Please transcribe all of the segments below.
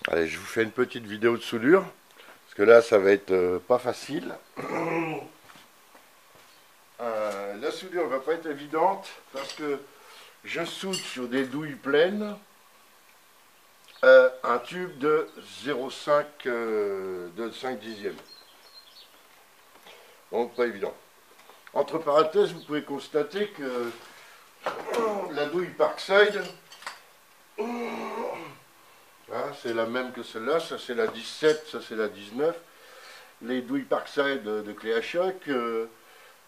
Allez, je vous fais une petite vidéo de soudure, parce que là, ça va être pas facile. La soudure va pas être évidente, parce que je soude sur des douilles pleines un tube de 0,5 de 5 dixièmes. Donc pas évident. Entre parenthèses, vous pouvez constater que la douille Parkside, c'est la même que celle-là, ça c'est la 17, ça c'est la 19. Les douilles Parkside de clé à choc,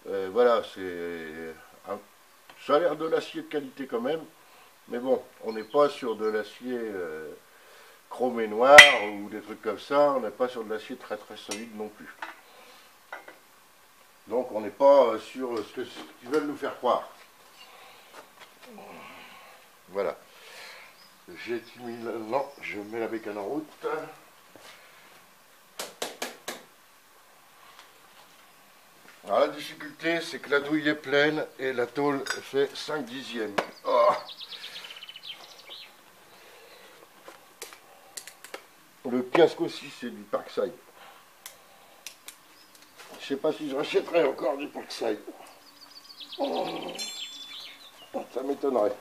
voilà, ça a l'air de l'acier de qualité quand même, mais bon, on n'est pas sur de l'acier chromé noir ou des trucs comme ça, on n'est pas sur de l'acier très très solide non plus. Donc on n'est pas sur ce qu'ils veulent nous faire croire. Voilà. J'ai mis non, je mets la bécane en route. Alors la difficulté, c'est que la douille est pleine et la tôle fait 5 dixièmes. Oh, le casque aussi, c'est du Parkside. Je sais pas si je rachèterai encore du Parkside. Oh, ça m'étonnerait.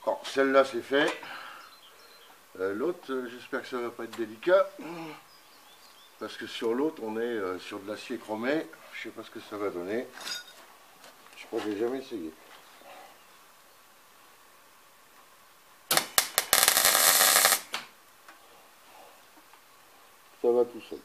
Bon, celle-là c'est fait. L'autre, j'espère que ça va pas être délicat. Parce que sur l'autre, on est sur de l'acier chromé. Je sais pas ce que ça va donner. Je crois que j'ai jamais essayé. Ça va tout seul.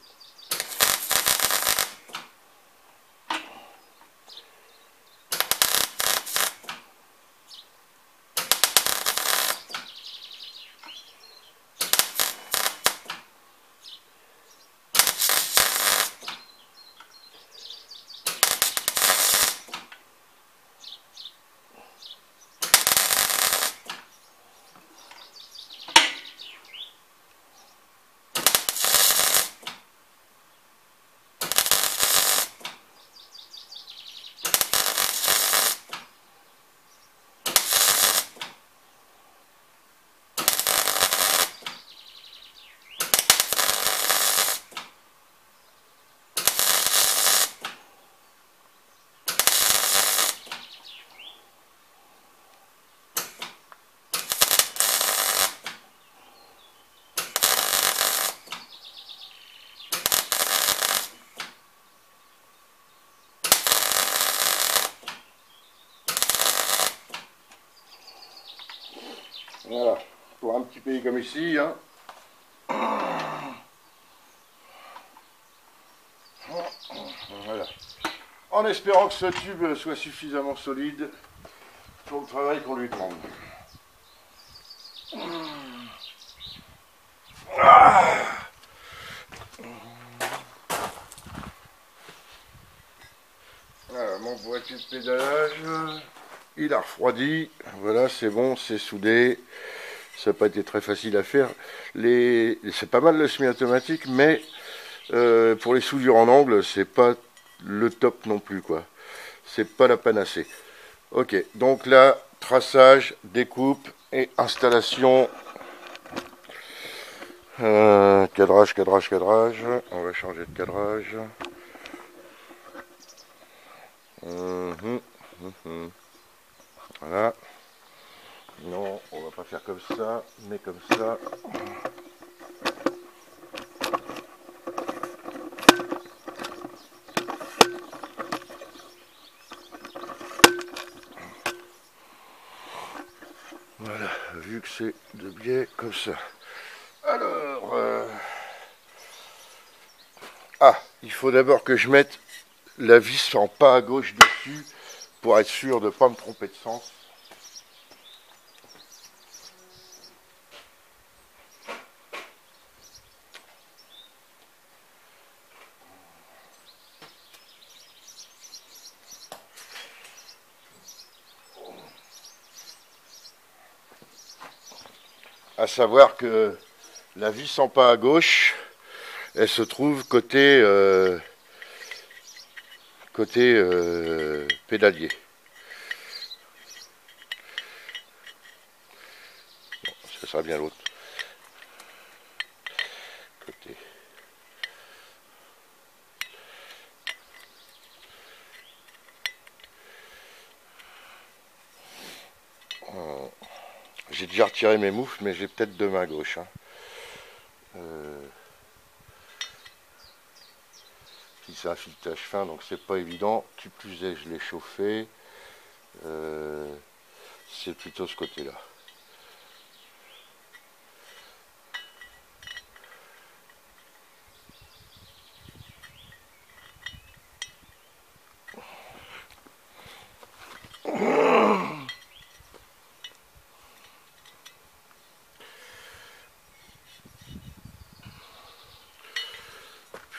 Voilà, pour un petit pays comme ici, hein. Voilà. En espérant que ce tube soit suffisamment solide pour le travail qu'on lui demande. Voilà, mon boîtier de pédalage, il a refroidi. Voilà, c'est bon, c'est soudé. Ça n'a pas été très facile à faire. C'est pas mal le semi-automatique, mais pour les soudures en angle, c'est pas le top non plus, quoi. C'est pas la panacée. Ok, donc là, traçage, découpe et installation Cadrage, cadrage, cadrage. On va changer de cadrage. Voilà. Non, on va pas faire comme ça, mais comme ça. Voilà, vu que c'est de biais comme ça. Alors, il faut d'abord que je mette la vis en pas à gauche dessus pour être sûr de ne pas me tromper de sens. À savoir que la vis en pas à gauche, elle se trouve côté pédalier. Bon, ça sera bien l'autre côté. J'ai déjà retiré mes moufles, mais j'ai peut-être deux mains gauche. Hein. Si c'est un filetage fin, donc c'est pas évident. Qui plus est, je l'ai chauffé. C'est plutôt ce côté-là.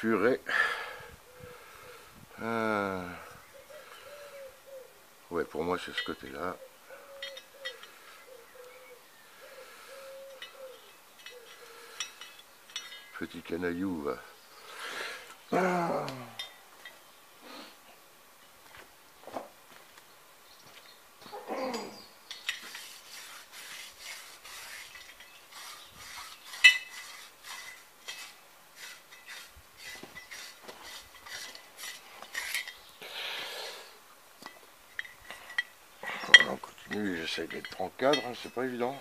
Purée. Ouais, pour moi, c'est ce côté-là. Petit canaillou, va. On continue, j'essaie d'être en cadre, hein, c'est pas évident.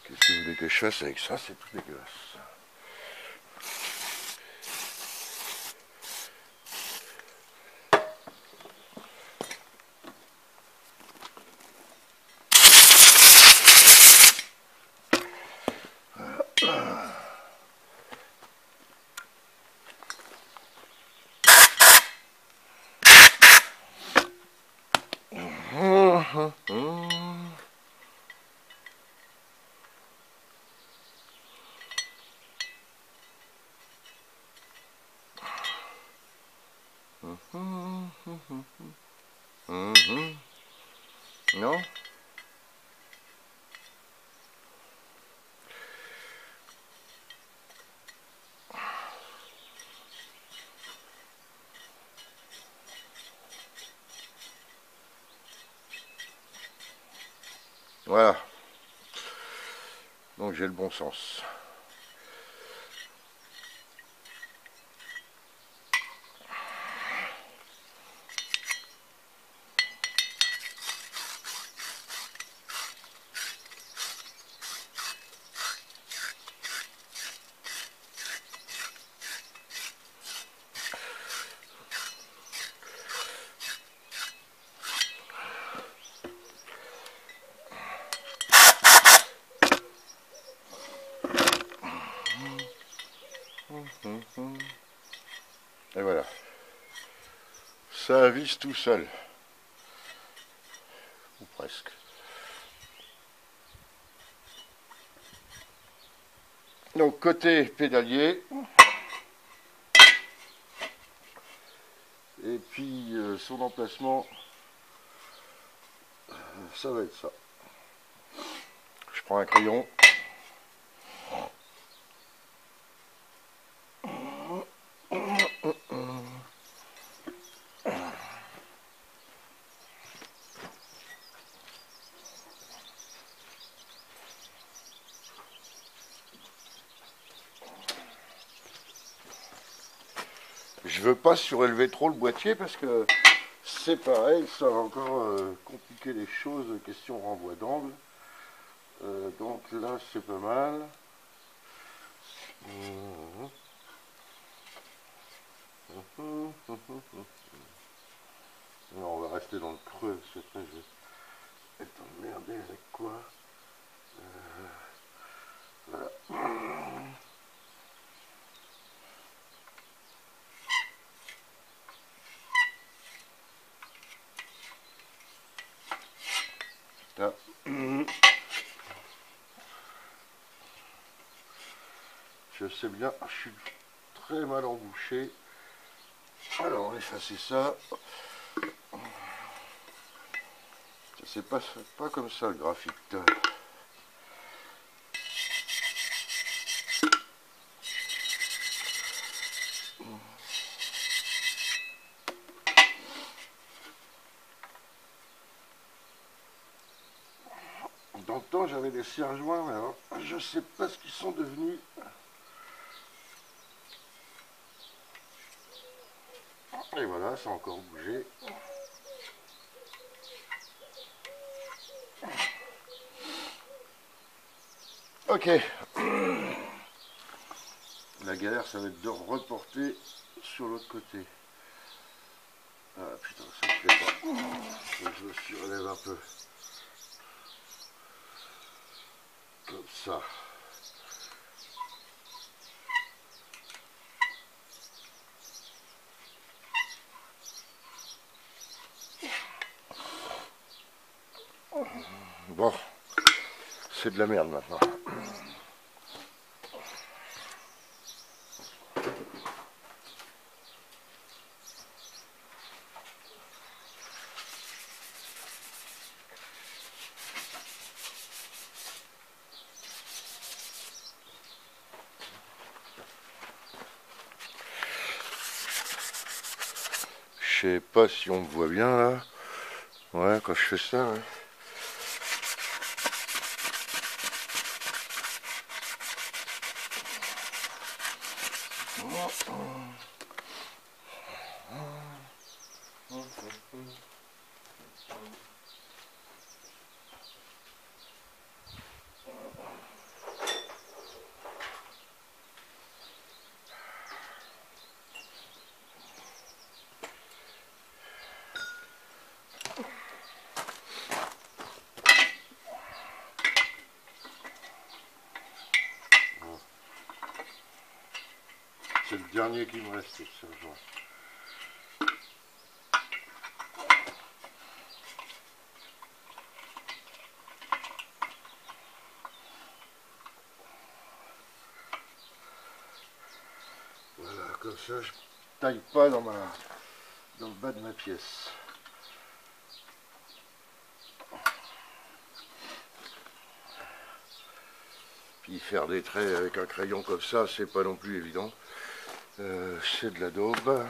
Qu'est-ce que vous voulez que je fasse avec ça? C'est tout dégueulasse. Non? Voilà. Donc j'ai le bon sens. Et voilà. Ça avise tout seul. Ou presque. Donc côté pédalier. Et puis son emplacement, ça va être ça. Je prends un crayon. je veux pas surélever trop le boîtier parce que c'est pareil, ça va encore compliquer les choses, question renvoi d'angle. Donc là c'est pas mal. Non, on va rester dans le creux parce que après je vais être emmerdé avec quoi. Voilà. Là. Je sais bien, je suis très mal embouché. Alors on va effacer ça. C'est pas comme ça le graphite. Dans le temps j'avais des serre-joints, mais alors je sais pas ce qu'ils sont devenus. Et voilà, ça a encore bougé. Ok. La galère, ça va être de reporter sur l'autre côté. Ah putain, ça me plaît pas. Je me surélève un peu. Comme ça. Bon, c'est de la merde maintenant. Je sais pas si on me voit bien là. Ouais, quand je fais ça, ouais. C'est le dernier qui me reste, ce genre. Voilà, comme ça, je taille pas dans le bas de ma pièce. Puis faire des traits avec un crayon comme ça, c'est pas non plus évident. C'est de la daube.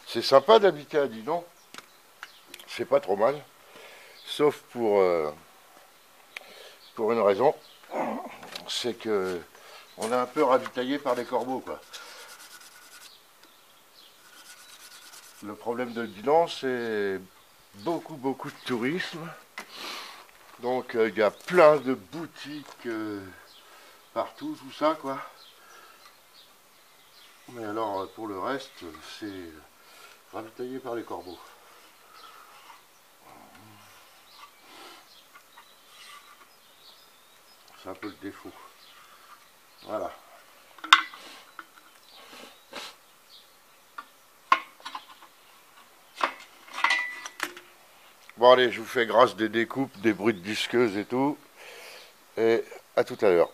C'est sympa d'habiter à Didon. C'est pas trop mal. Sauf pour une raison. C'est que on est un peu ravitaillé par des corbeaux, quoi. Le problème de Dinan, c'est beaucoup de tourisme. Donc il y a plein de boutiques partout, tout ça, quoi. Mais alors pour le reste, c'est ravitaillé par les corbeaux. C'est un peu le défaut. Voilà. Bon allez, je vous fais grâce des découpes, des bruits de disqueuses et tout. Et à tout à l'heure.